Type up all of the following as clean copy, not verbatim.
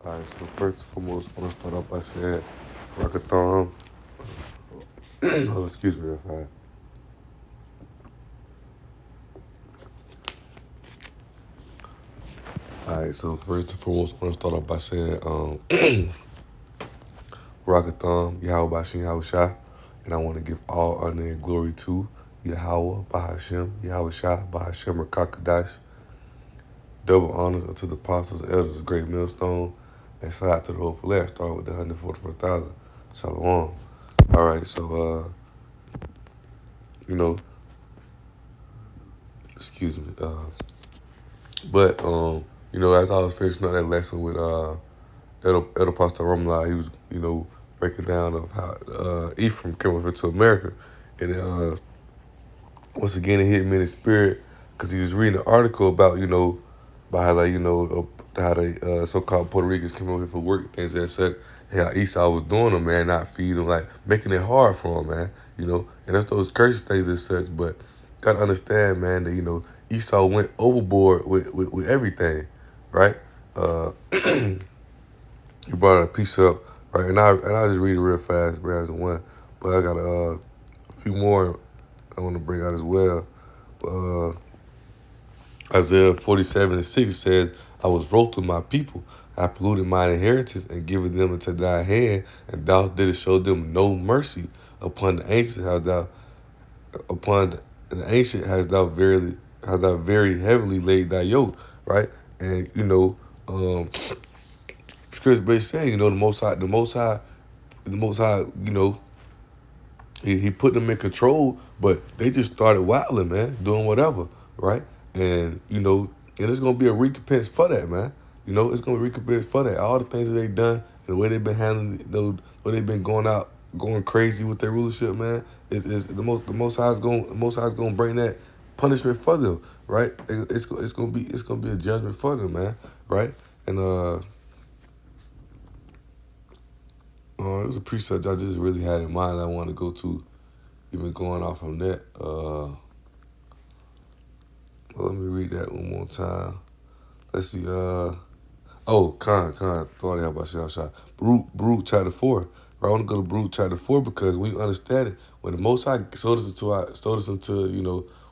All right, so first and foremost, I want to start off by saying, Rockathon. Oh, excuse me if I. All right, so first and foremost, I want to start off by saying, Rockathon, Yahweh Bashim Yahweh Shah, and I want to give all honor and glory to Yahweh Bahashim, Yahweh Shah, Bahashim Rakakadash. Double honors unto the apostles and elders of Great Millstone, and shout out to the whole flesh, starting with the 144,000. Shalom. All right, so, you know, excuse me. But as I was finishing up that lesson with Elder Pastor Romla, he was, breaking down of how Ephraim came over to America. And once again, it hit me in the spirit because he was reading an article about, about how, like, how the so-called Puerto Ricans came over here for work, things that said, hey, how Esau was doing them, man, not feeding them, like, making it hard for them, man, And that's those curses things and such, but got to understand, man, that, Esau went overboard with everything, right? You brought a piece up, right? And I just read it real fast, real as one. But I got a few more I want to bring out as well. Uh, Isaiah 47:6 says, I was wroth with my people. I polluted mine inheritance and given them into thy hand, and thou didst show them no mercy. Upon the ancient hast thou upon the ancient has thou very heavily laid thy yoke, right? And scripture basically saying, the most high, he put them in control, but they just started wilding, man, doing whatever, right? And and it's gonna be a recompense for that, man. It's gonna be a recompense for that. All the things that they done and the way they've been handling, the way they've been going crazy with their rulership, man. Is the most high is gonna bring that punishment for them, right? It's gonna be a judgment for them, man, right? And it was a precept I just really had in mind that I wanted to go to. Even going off from that, let me read that one more time. Let's see. Thought about shot. Baruch chapter 4. Right, I want to go to Baruch chapter 4 because we understand it. When the Most High sold us into,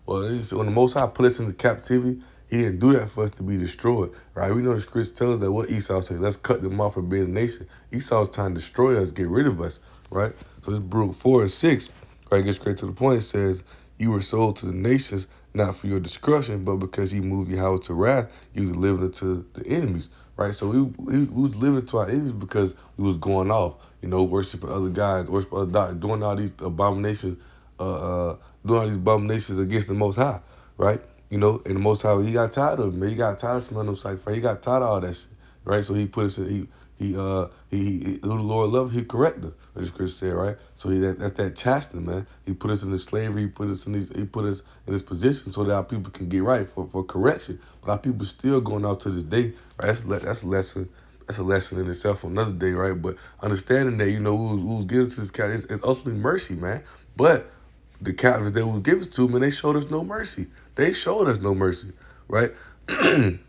when the Most High put us into captivity, He didn't do that for us to be destroyed. Right? We know the scripture tells us that what Esau said, let's cut them off from being a nation. Esau's trying to destroy us, get rid of us. Right? So this Baruch 4:6, right, gets straight to the point. It says, you were sold to the nations, not for your destruction, but because He moved Yahweh to wrath, you delivered it to the enemies. Right? So we was living to our enemies because we was going off, worshiping other gods, worshiping other doctors, doing all these abominations, against the Most High, right? And the Most High, He got tired of it, man. He got tired of smelling them sacrifices. He got tired of all that shit, right? So He put us in, who the Lord loved, He corrected, what the scripture said, right? So that's that chastisement, man. He put us in this slavery, He put us in this position so that our people can get right for correction. But our people still going out to this day, right? That's a lesson. That's a lesson in itself for another day, right? But understanding that, we was given to this cat, it's ultimately mercy, man. But the captives that was given to, man, they showed us no mercy. They showed us no mercy, right? The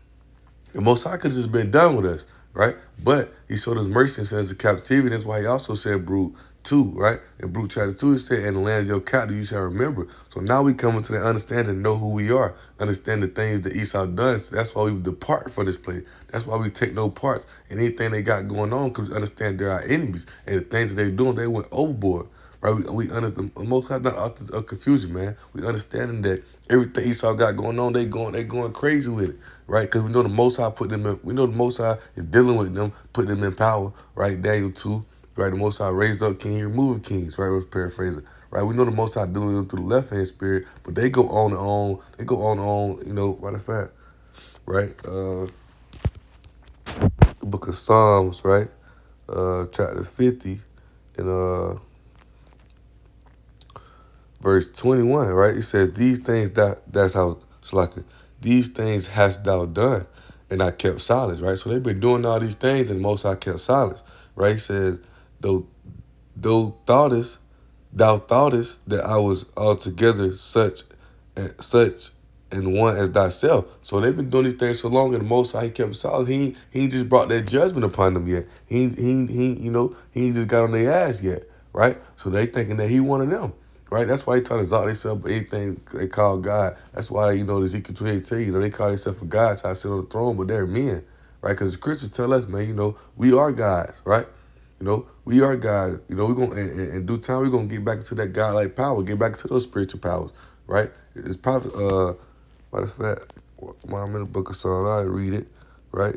Most High could have just been done with us, right? But He showed us mercy and sent us to captivity. That's why He also said, Baruch 2, right? In Baruch chapter 2, He said, and the land of your captive you shall remember. So now we come into that understanding and know who we are, understand the things that Esau does. That's why we depart from this place. That's why we take no parts in anything they got going on, because we understand they're our enemies. And the things that they're doing, they went overboard. Right, we understand most of not authors of confusion, man. We understanding that everything Esau got going on, they going crazy with it, right? Because we know the Most High put them in. We know the Most High is dealing with them, putting them in power, right? Daniel 2, right? The Most High raised up king, he removed kings, right? Let's paraphrase it, right? We know the Most High dealing with them through the left hand spirit, but they go on and on. They go on and on. Matter of fact, right? The book of Psalms, right? Chapter 50, and verse 21, right? It says, these things that's how Shalaka, these things hast thou done, and I kept silence, right? So they've been doing all these things, and most I kept silence, right? He says, though thou thoughtest that I was altogether such and one as thyself. So they've been doing these things so long, and the Most High he kept silent. He ain't just brought that judgment upon them yet. He ain't just got on their ass yet, right? So they thinking that he one of them, right? That's why they try to exalt themselves by anything they call God. That's why Ezekiel 28, they call themselves for gods, how I sit on the throne, but they're men, right? Because Christians tell us, man, we are gods, right? We are God. We're gonna in due time we're gonna get back into that godlike power, get back to those spiritual powers, right? It's probably matter of fact, while I'm in the book of Psalms, I read it, right?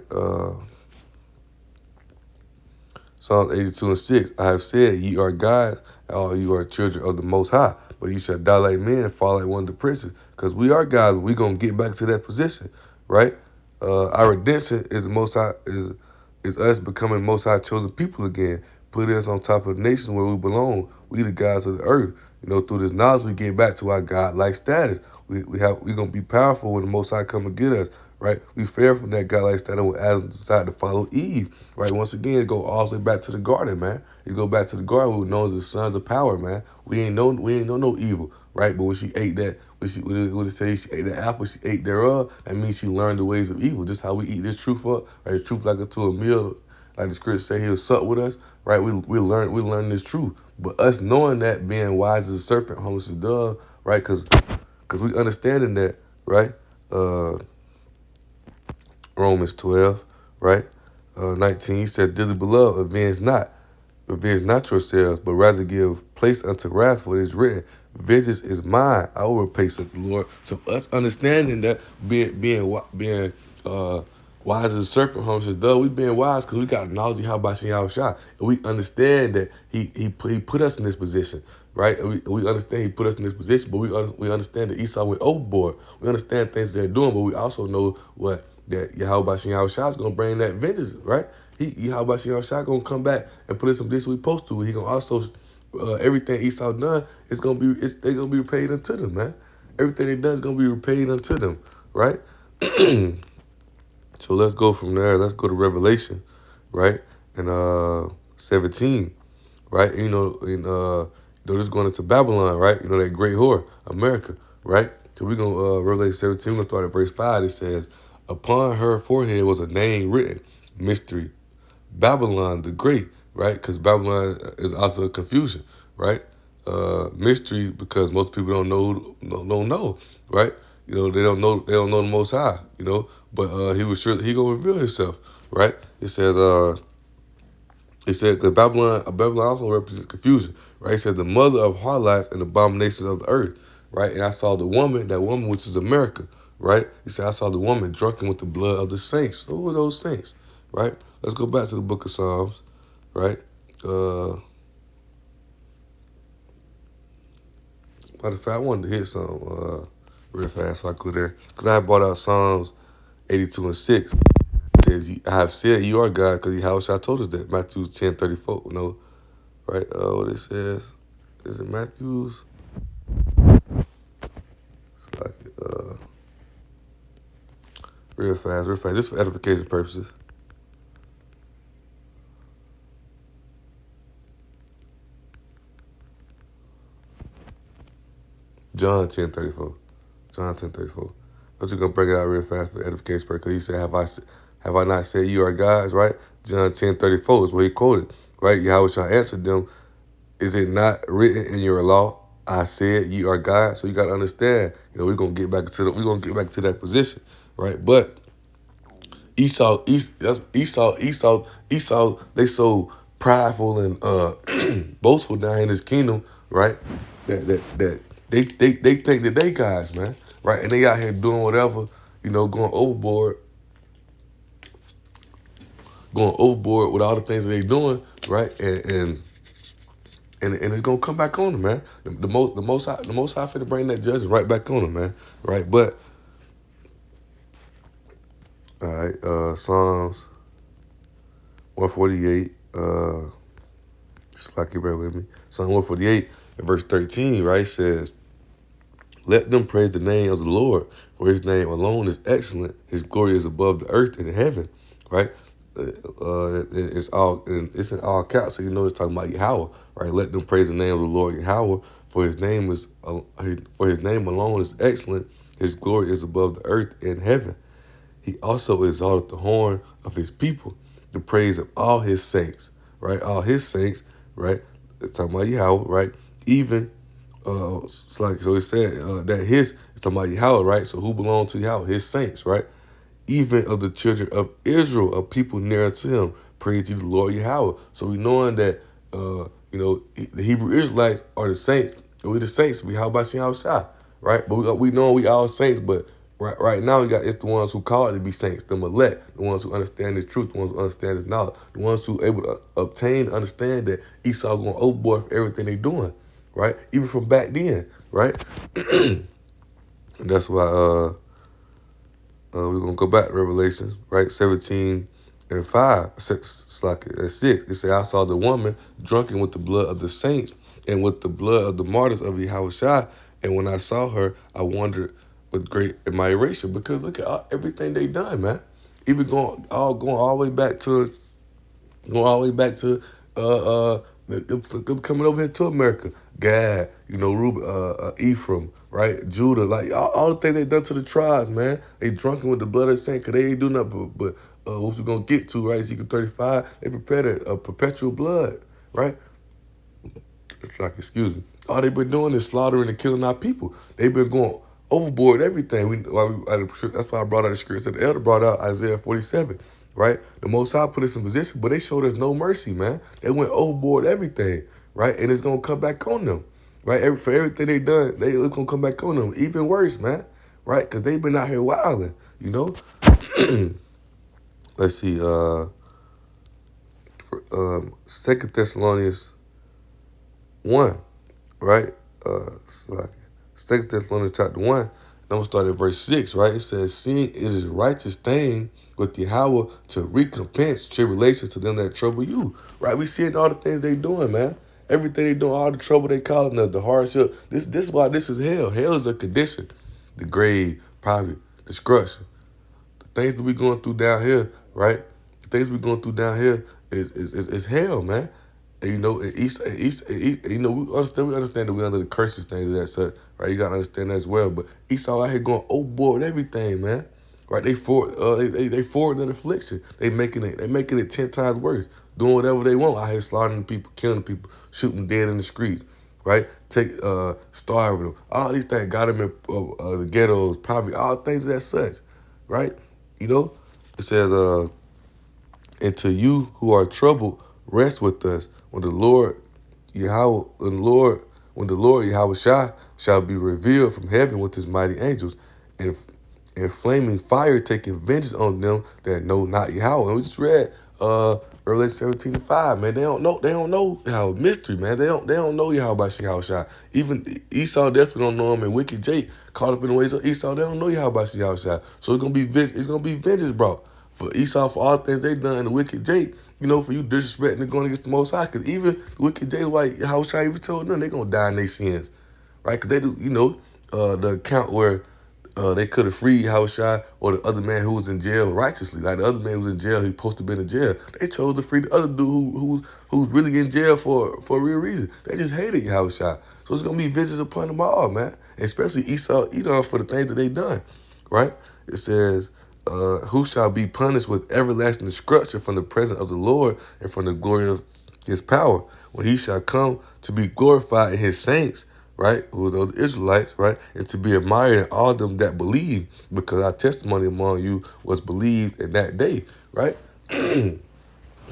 Psalms 82:6. I have said, ye are gods, and all you are children of the Most High, but ye shall die like men and fall like one of the princes. Because we are gods, we're gonna get back to that position, right? Our redemption is the Most High is us becoming Most High chosen people again, putting us on top of the nations where we belong. We the gods of the earth. Through this knowledge, we get back to our God-like status. We gonna be powerful when the Most High come and get us, right? We fell from that God-like status when Adam decided to follow Eve, right? Once again, it go all the way back to the garden, man. You go back to the garden, we were known as the sons of power, man. We ain't know no evil, right? But when she ate that, when it says she ate the apple, she ate thereof. That means she learned the ways of evil. Just how we eat this truth up, right? The truth like unto a meal, like the scripture say, he'll sup with us, right? We learn this truth. But us knowing that, being wise as a serpent, harmless as a dove, right? Because we understanding that, right? Romans 12, right? 19, he said, dearly beloved, avenge not yourselves, but rather give place unto wrath, for it is written, vengeance is mine, I will repay, saith the Lord. So us understanding that, being wise as a serpent, harmless as a dove, we being wise because we got knowledge of how about Shah. And we understand that he put us in this position, right? And we understand he put us in this position, but we understand that Esau went overboard. We understand things they're doing, but we also know that Yahweh Shah is going to bring that vengeance, right? Yahweh Shah going to come back and put in some this we supposed to. He going to also, everything Esau done, they're going to be repaid unto them, man. Everything they done is going to be repaid unto them, right? So let's go from there. Let's go to Revelation, right? And 17, right? Just going into Babylon, right? That great whore, America, right? So we're going to, Revelation 17, we're going to start at verse 5. It says, upon her forehead was a name written, Mystery, Babylon the Great, right? Because Babylon is also a confusion, right? Mystery because most people don't know, right? They don't know the Most High, But he was sure he gonna reveal himself, right? It said because Babylon also represents confusion, right? It said the mother of harlots and abominations of the earth, right? And I saw that woman which is America, right? He said I saw the woman drunken with the blood of the saints. Who were those saints, right? Let's go back to the book of Psalms, right? Matter of fact, I wanted to hit some real fast so I go there because I had brought out Psalms 82:6. It says, I have said you are God because Yahweh told us that. Matthew 10:34, right? What it says, is it Matthew's? It's like, real fast, just for edification purposes. John 10:34. John 10:34. I'm just gonna bring it out real fast for edification purposes. Because he said, have I not said you are gods, right? John 10:34 is what he quoted, right? Yahweh answered them, is it not written in your law? I said ye are God. So you gotta understand, we're gonna get back to that position, right? But Esau, they so prideful and boastful down in his kingdom, right? That they think that they guys, man, right? And they out here doing whatever, going overboard with all the things that they doing, right? And it's gonna come back on them, man. The most high finna bring that judgment right back on them, man. Right? But all right, Psalms 148. Just like you bear with me. Psalm 148 and verse 13, right, says, let them praise the name of the Lord, for his name alone is excellent. His glory is above the earth and heaven, right? It's in all caps, so it's talking about Yahweh, right? Let them praise the name of the Lord Yahweh, for his name alone is excellent. His glory is above the earth and heaven. He also exalted the horn of his people, the praise of all his saints, right? All his saints, right? It's talking about Yahweh, right? Even it's like so he said that his it's talking about Yahweh, right? So who belong to Yahweh? His saints, right? Even of the children of Israel, of people near to him, praise ye the Lord Yahweh. So we knowing that the Hebrew Israelites are the saints, and we the saints. We how about Shai, right? But we know we all saints, but right now it's the ones who call it to be saints, them elect, the ones who understand the truth, the ones who understand his knowledge, the ones who able to obtain, understand that Esau going overboard for everything they doing, right? Even from back then, right? And that's why we're gonna go back to Revelations, right? 17:5, 6. It said, I saw the woman drunken with the blood of the saints and with the blood of the martyrs of Yahushua. And when I saw her, I wondered with great admiration because look at everything they done, man. Even going all the way back to them coming over here to America. Gad, Reuben, Ephraim, right? Judah, like all the things they done to the tribes, man. They drunken with the blood of the saints because they ain't do nothing but what we're going to get to, right? Ezekiel 35, they prepared a perpetual blood, right? It's like, excuse me. All they've been doing is slaughtering and killing our people. They've been going overboard everything. That's why I brought out the scripture. The elder brought out Isaiah 47, right? The Most High put us in position, but they showed us no mercy, man. They went overboard everything, right? And it's going to come back on them, right? For everything they done, it's going to come back on them. Even worse, man, right? Because they've been out here wilding, Let's see. 2 Thessalonians 1, right? Second Thessalonians chapter 1. I'm gonna start at verse 6, right? It says, seeing it is righteous thing with Yahweh to recompense tribulation to them that trouble you. Right? We seeing all the things they doing, man. Everything they doing, all the trouble they causing us, the hardship. This is why this is hell. Hell is a condition. The grave, poverty, destruction. The things that we going through down here, right? The things we going through down here is hell, man. And, we understand that we under the curses things that such, right? You gotta understand that as well. But Esau out here going overboard everything, man. Right? They forward in affliction. They making it 10 times worse. Doing whatever they want out here, slaughtering people, killing people, shooting dead in the streets, right? Starving them. All these things got them in the ghettos, poverty, all things of that such, right? It says, and to you who are troubled, rest with us when the Lord Yahweh shall be revealed from heaven with his mighty angels and flaming fire taking vengeance on them that know not Yahweh. And we just read Revelation 17:5, man. They don't know Yahweh mystery, man. They don't know Yahweh by Yahweh. Even Esau definitely don't know him, and Wicked Jake caught up in the ways of Esau, they don't know Yahweh by Yahweh. So it's gonna be vengeance brought for Esau for all the things they done, and the Wicked Jake, for you disrespecting and going against the Most High. Because even the Wicked Jake, like Yahweh even told them, they're going to die in their sins, right? Because they do, the account where they could have freed Yahushua or the other man who was in jail righteously. Like the other man who was in jail, he supposed to be in jail. They chose to free the other dude who's really in jail for a real reason. They just hated Yahushua. So it's going to be vengeance upon them all, man. And especially Esau, Edom, for the things that they done, right? It says, who shall be punished with everlasting destruction from the presence of the Lord and from the glory of his power, when he shall come to be glorified in his saints, right, who are the Israelites, right, and to be admired in all them that believe, because our testimony among you was believed in that day, right? So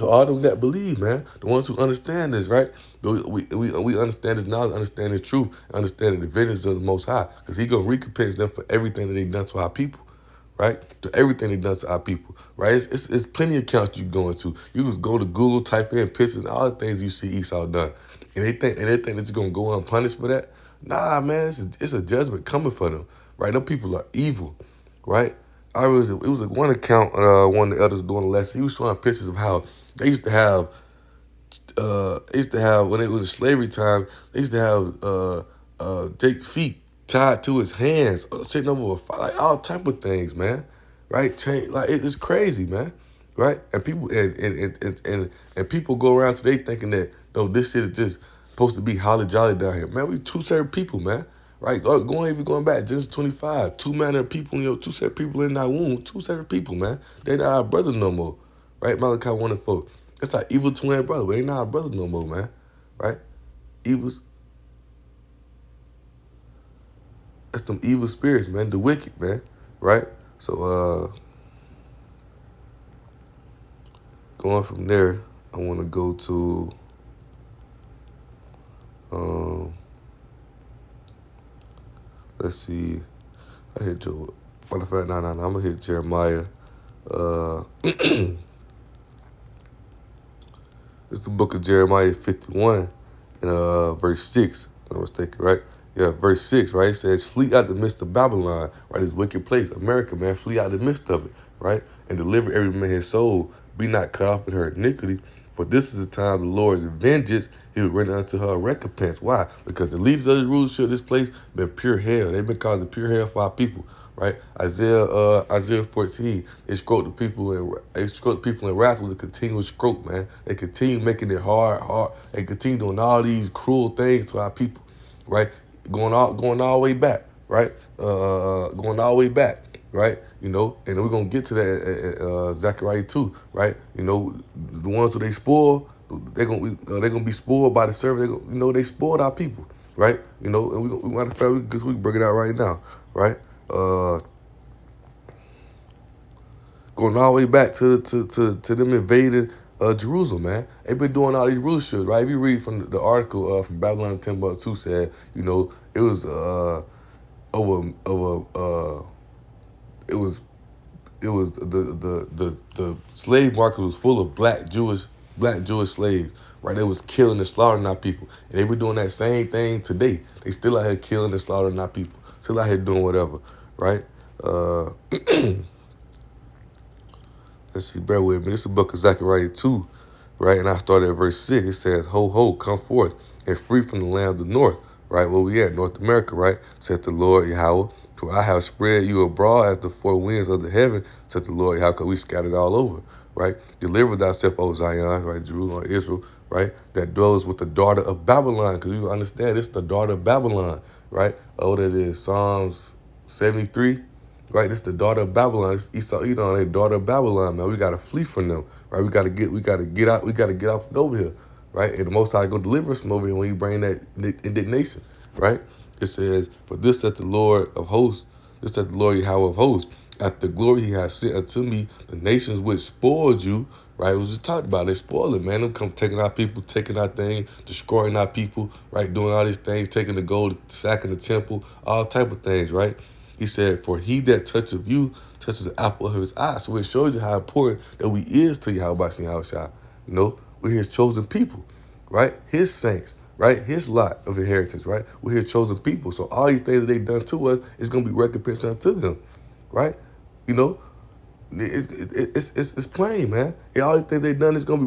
all them that believe, man, the ones who understand this, right? We understand this knowledge, understand this truth, understand the vengeance of the Most High, because he going to recompense them for everything that they done to our people, right? To everything they done to our people, right? It's plenty of accounts you go into. You just go to Google, type in pictures, and all the things you see Esau done, and they think that you're gonna go unpunished for that. Nah, man, it's a judgment coming for them, right? Them people are evil, right? It was like one account, one of the elders doing a lesson. He was showing pictures of how they used to have when it was slavery time. They used to have Jake's feet tied to his hands, sitting over a fire, like all type of things, man. Right? Like it's crazy, man. Right? And people and people go around today thinking that this shit is just supposed to be holly jolly down here, man. We two separate people, man. right? Even going back, Genesis 25, two manner of people, two separate people in that womb, two separate people, man. They not our brother no more, right? Malachi 1 and 4. That's our evil twin brother, but they not our brother no more, man, right? Evil, that's them evil spirits, man, the wicked, man, right? So, going from there, I want to go to, let's see, I hit Joe. Matter of fact, no, I'm gonna hit Jeremiah. It's the book of Jeremiah 51 and verse 6, if I'm not mistaken, right? Yeah, verse 6, right? It says, flee out the midst of Babylon, right? This wicked place, America, man, flee out the midst of it, right? And deliver every man his soul. Be not cut off in her iniquity. For this is the time of the Lord's vengeance. He will render unto her a recompense. Why? Because the leaders of the rulership of this place been pure hell. They've been causing pure hell for our people, right? Isaiah 14, they stroke the people in wrath with a continual stroke, man. They continue making it hard. They continue doing all these cruel things to our people, right? Going all the way back, right? Going all the way back, right? And we're gonna get to that Zechariah 2, right? The ones who they spoil, they're gonna be spoiled by the servant. They spoiled our people, right? And we matter of fact, we can bring it out right now, right? Going all the way back to them invading Jerusalem, man. They've been doing all these rulerships, right? If you read from the article from Babylon and Timbuktu said, it was the slave market was full of black Jewish slaves, right? They was killing and slaughtering our people, and they were doing that same thing today. They still out here killing and slaughtering our people, still out here doing whatever, right? Let's see, bear with me. This is the book of Zechariah 2, right? And I started at verse 6. It says, ho, ho, come forth and free from the land of the north, right? Where we at, North America, right? Said the Lord Yahweh, for I have spread you abroad as the four winds of the heaven, said the Lord Yahweh, because we scattered all over, right? Deliver thyself, O Zion, right? Jerusalem, Israel, right? That dwells with the daughter of Babylon, because you understand it's the daughter of Babylon, right? Oh, that is Psalms 73. Right, this is the daughter of Babylon. It's Esau, the daughter of Babylon, man. We gotta flee from them, right? We gotta get out. We gotta get off from over here, right? And the Most High gonna deliver us from over here when you bring that indignation, right? It says, "For this saith the Lord of hosts, this saith the Lord Yahweh of hosts, at the glory He has sent unto me, the nations which spoiled you." Right, it was just talked about. They spoil it, man. Them come taking our people, taking our thing, destroying our people, right? Doing all these things, taking the gold, sacking the temple, all type of things, right? He said, for he that toucheth you touches the apple of his eye. So it shows you how important that we is to Yahweh Shai. We're his chosen people, right? His saints, right? His lot of inheritance, right? We're his chosen people. So all these things that they've done to us is going to be recompense unto them, right? It's plain, man. And all the things they've done is gonna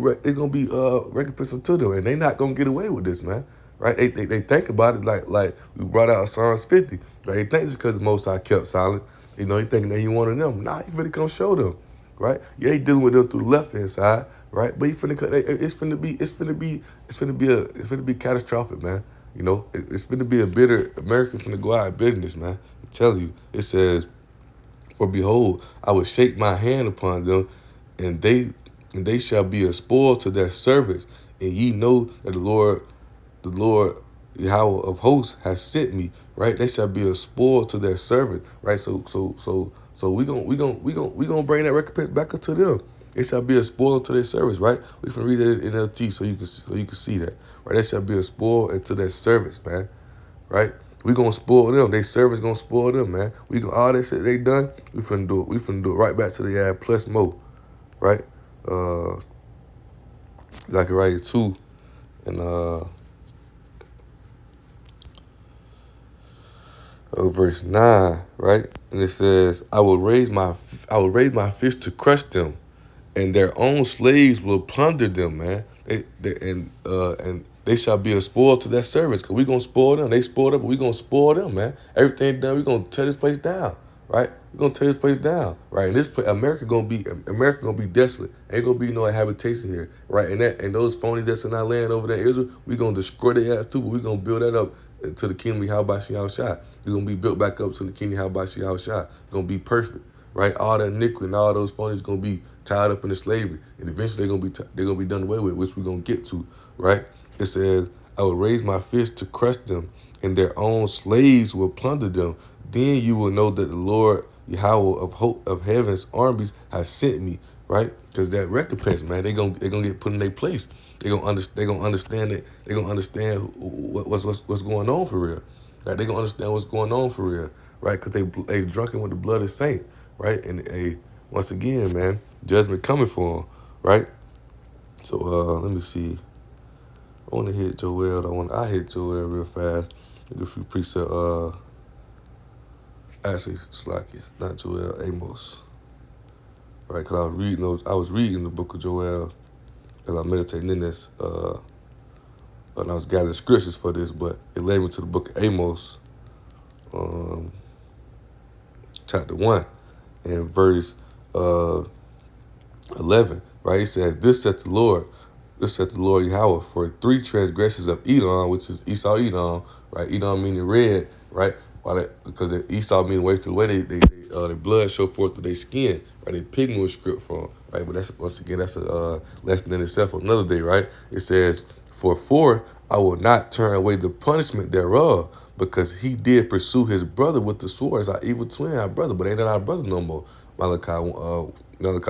be recompense to them, and they not gonna get away with this, man. Right? They think about it like we brought out Psalms 50. Right? They think it's because the Most High kept silent. He thinking that he wanted them. Nah, he finna come show them. Right? Yeah, he dealing with them through the left hand side. Right? But it's finna be catastrophic, man. It's finna be a bitter. America's finna go out in bitterness, man. I'm telling you. It says, for behold, I will shake my hand upon them, and they shall be a spoil to their servants. And ye know that the Lord Yahweh of hosts has sent me. Right? They shall be a spoil to their servants. Right? So we gonna bring that recompense back up to them. It shall be a spoil to their service. Right? We can read it in LT so you can see that. Right? They shall be a spoil into their service, man. Right? We gonna spoil them. They servants gonna spoil them, man. All that shit they done, we finna do it. We finna do it right back to the ad plus more, right? Zechariah 2 and verse 9, right? And it says, I will raise my fist to crush them, and their own slaves will plunder them, man. And they shall be a spoil to their servants, because we gonna spoil them. They spoiled up, but we gonna spoil them, man. Everything done, we gonna tear this place down, right? We're gonna tear this place down, right? And this place, America gonna be desolate. Ain't gonna be no habitation here, right? And those phonies that's in our land over there in Israel, we gonna destroy their ass too, but we gonna build that up to the kingdom of Yahweh Shai. You're gonna be built back up to the kingdom of Yahweh Shai. You're gonna be perfect, right? All that iniquity and all those phonies gonna be tied up into slavery, and eventually they're gonna be done away with, which we're gonna get to, right? It says, "I will raise my fist to crush them, and their own slaves will plunder them. Then you will know that the Lord Yahweh of hope of heaven's armies has sent me." Right? Because that recompense, man, they gonna get put in their place. They gonna understand it. They gonna understand what's going on for real. Like they gonna understand what's going on for real, right? Because they drunken with the blood of saints, right? And once again, man, judgment coming for them, right? So let me see. I want to hit Joel. I hit Joel real fast. Get a few precepts. Actually, Slacky, not Joel, Amos, right? Because I was reading the book of Joel as I meditating in this. And I was gathering scriptures for this, but it led me to the book of Amos, chapter 1, and verse 11, right? It says, this saith the Lord Yahweh, for 3 transgressions of Edom, which is Esau Edom, right? Edom meaning red, right? Because Esau meaning wasted away, their blood show forth through their skin, right? Their pigment was stripped from, right? But that's a lesson in itself for another day, right? It says, for I will not turn away the punishment thereof, because he did pursue his brother with the sword. It's our evil twin, our brother, but ain't that our brother no more. Malachi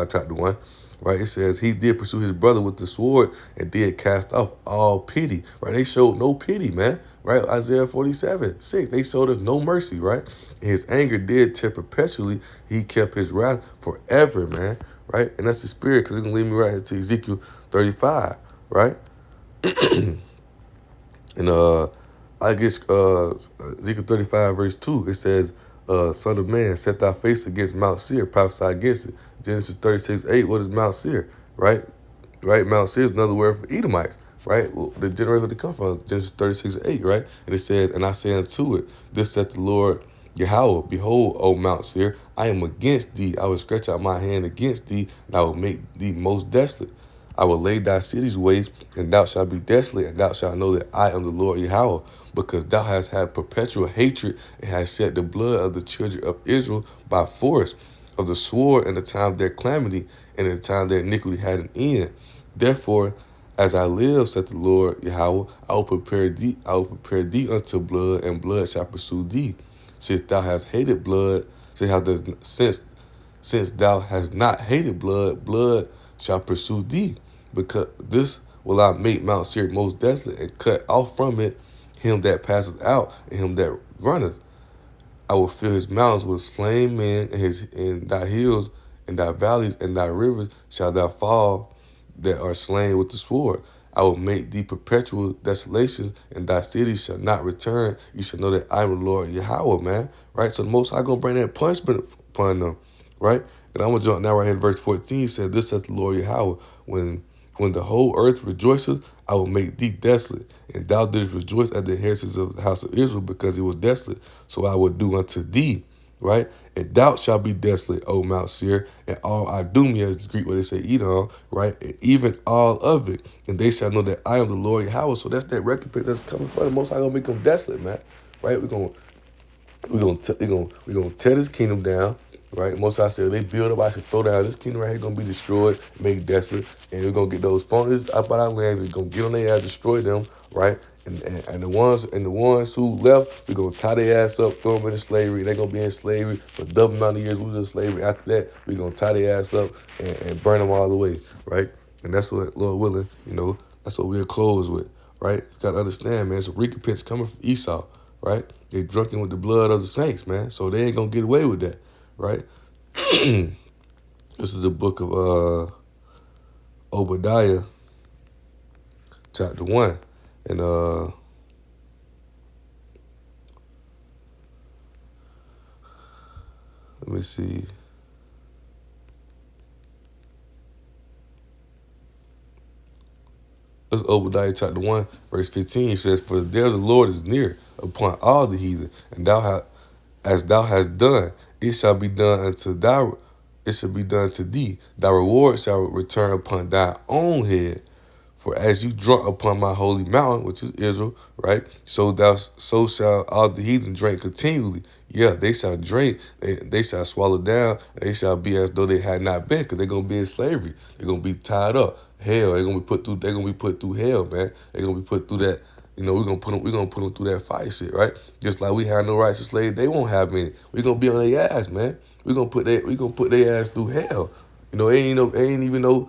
chapter 1, right? It says he did pursue his brother with the sword and did cast off all pity, right? They showed no pity, man, right? Isaiah 47:6, they showed us no mercy, right? And his anger did tear perpetually. He kept his wrath forever, man, right? And that's the spirit, because it's going to lead me right here to Ezekiel 35, right? And I guess Ezekiel 35 verse 2, it says, son of man, set thy face against Mount Seir, prophesy against it. Genesis 36:8, what is Mount Seir, right? Right, Mount Seir is another word for Edomites, right? Well, the generation they come from, Genesis 36:8, right? And it says, and I say unto it, this saith the Lord Yahweh, behold, O Mount Seir, I am against thee. I will stretch out my hand against thee, and I will make thee most desolate. I will lay thy cities waste, and thou shalt be desolate, and thou shalt know that I am the Lord Yahweh, because thou hast had perpetual hatred, and hast shed the blood of the children of Israel by force, of the sword in the time of their calamity, and in the time their iniquity had an end. Therefore, as I live, saith the Lord Yahweh, I will prepare thee unto blood, and blood shall pursue thee. Since thou hast hated blood, since thou hast not hated blood, blood shall pursue thee. Because this will I make Mount Seir most desolate, and cut off from it him that passeth out, and him that runneth. I will fill his mountains with slain men, and thy hills, and thy valleys, and thy rivers shall thou fall that are slain with the sword. I will make thee perpetual desolations, and thy cities shall not return. You shall know that I am the Lord Yahweh, man. Right? So the Most High gonna bring that punishment upon them, right? And I'm gonna jump now right here to verse 14. It said, this saith the Lord Yahweh, when the whole earth rejoices, I will make thee desolate. And thou didst rejoice at the inheritance of the house of Israel, because it was desolate. So I will do unto thee, right? And thou shalt be desolate, O Mount Seir, and all Idumea is the Greek where they say Edom, right? And even all of it. And they shall know that I am the Lord Yahweh. So that's that recompense that's coming from the Most High gonna make them desolate, man. Right? We're gonna tear this kingdom down, right? Most I said they build up, I should throw down. This kingdom right here gonna be destroyed, made desolate, and we're gonna get those phonies up out our land. We're gonna get on their ass, destroy them, right? And the ones who left, we're gonna tie their ass up, throw them into slavery. They're gonna be in slavery for a double amount of years. We was in slavery. After that, we're gonna tie their ass up and burn them all the way, right? And that's what, Lord willing, that's what we'll close with, right? You gotta understand, man. It's a recompense coming from Esau, right? They drunken with the blood of the saints, man. So they ain't gonna get away with that, right? This is the book of Obadiah, chapter 1. And let me see. This is Obadiah chapter 1, verse 15. It says, for the day of the Lord is near upon all the heathen, and as thou hast done, it shall be done unto thee. Thy reward shall return upon thy own head. For as you drunk upon my holy mountain, which is Israel, right? So shall all the heathen drink continually. Yeah, they shall drink, they shall swallow down, and they shall be as though they had not been, because they're gonna be in slavery. They're gonna be tied up. Hell, they're gonna be put through hell, man. They're gonna be put through that. We're gonna put them through that fire shit, right? Just like we have no rights to slave, they won't have any. We're gonna be on their ass, man. We gonna put their ass through hell. Ain't even no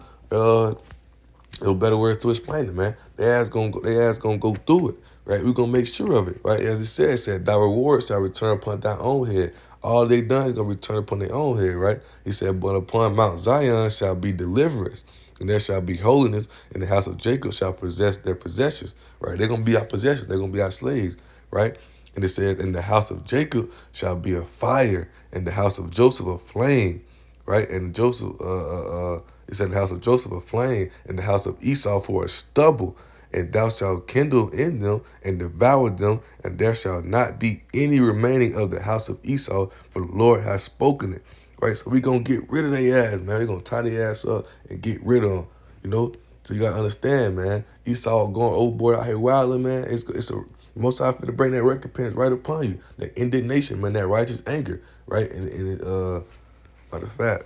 better words to explain it, man. Their ass gonna go through it, right? We're gonna make sure of it, right? As it said, thy reward shall return upon thy own head. All they done is gonna return upon their own head, right? He said, but upon Mount Zion shall be deliverance, and there shall be holiness, and the house of Jacob shall possess their possessions, right? They're gonna be our possessions, they're gonna be our slaves, right? And it says, in the house of Jacob shall be a fire, and the house of Joseph a flame, right? And it said the house of Joseph a flame, and the house of Esau for a stubble, and thou shalt kindle in them and devour them, and there shall not be any remaining of the house of Esau, for the Lord has spoken it. Right? So we're gonna get rid of their ass, man. We're gonna tie their ass up and get rid of them. You know? So you gotta understand, man. Esau going overboard out here wilding, man. It's a most I finna bring that recompense right upon you. That indignation, man, that righteous anger, right? And matter of fact,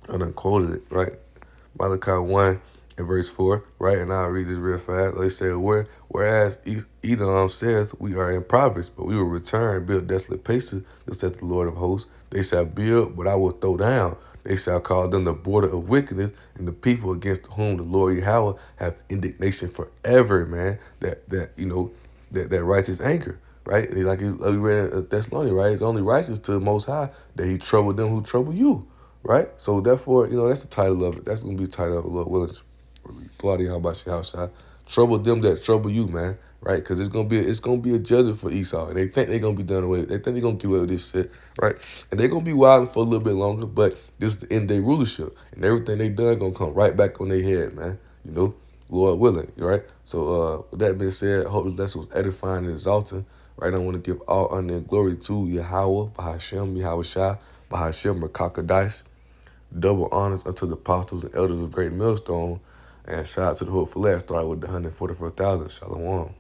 I done quoted it, right? Malachi 1 and verse 4, right? And I'll read this real fast. They say, whereas Edom saith, we are impoverished, but we will return and build desolate places, thus saith the Lord of hosts. They shall build, but I will throw down. They shall call them the border of wickedness, and the people against whom the Lord Yahweh hath indignation forever, man. That righteous anger, right? Like we read in Thessalonians, right? It's only righteous to the Most High that he troubled them who trouble you. Right? So therefore, that's the title of it. That's gonna be the title of it. Lord willing, Claudia, how about you outside? Trouble them that trouble you, man. Right? Because it's gonna be a judgment for Esau, and they think they're gonna be done away. They think they're gonna get away with this shit, right? And they're gonna be wilding for a little bit longer, but this is the end of their rulership, and everything they done gonna come right back on their head, man. Lord willing, right? So with that being said, I hope this lesson was edifying and exalting. Right? I want to give all honor and glory to Yahweh, Bahashem, Yahweh Shah, Bahashem, Rakakadice. Double honors unto the apostles and elders of Great Millstone, and shout out to the Hope for Last, starting with the 144,000. Shalom.